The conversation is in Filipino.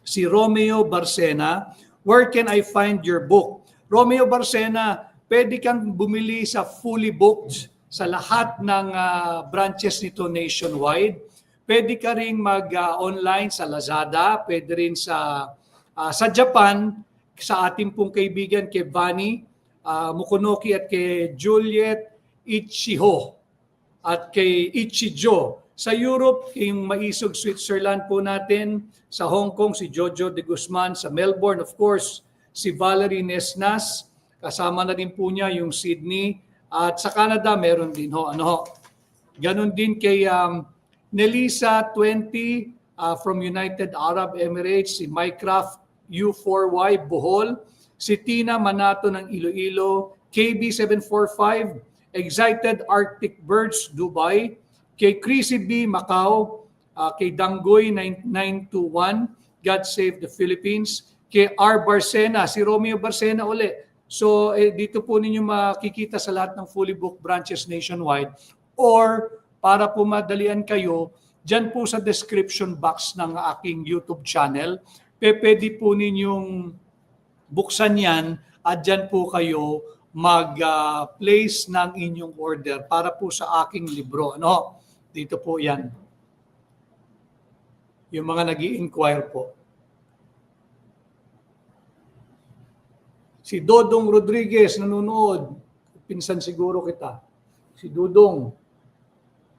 si Romeo Barcena. Where can I find your book? Romeo Barcena, pwede kang bumili sa Fully Booked sa lahat ng branches nito nationwide. Pwede ka ring mag-online sa Lazada, pwede rin sa Japan, sa ating pong kaibigan kay Vani Mukonoki at kay Juliet Ichiho at kay Ichijo. Sa Europe, yung maisog Switzerland po natin, sa Hong Kong si Jojo de Guzman, sa Melbourne of course si Valerie Nesnas, kasama na din po niya yung Sydney, at sa Canada meron din ho. Ganon din kay Nelisa 20 from United Arab Emirates, si Mycraft U4Y Bohol, si Tina Manato ng Iloilo, KB745, Excited Arctic Birds Dubai, kay Chrissy B Macau, kay Dangoy 9921, God Save the Philippines, kay R. Barcena, si Romeo Barcena uli. So dito po ninyo makikita sa lahat ng fully booked branches nationwide, or para po madalian kayo, dyan po sa description box ng aking YouTube channel, pwede po ninyong buksan yan at dyan po kayo mag-place ng inyong order para po sa aking libro. Dito po yan. Yung mga nag-i-inquire po. Si Dodong Rodriguez nanonood. Pinsan siguro kita. Si Dudong.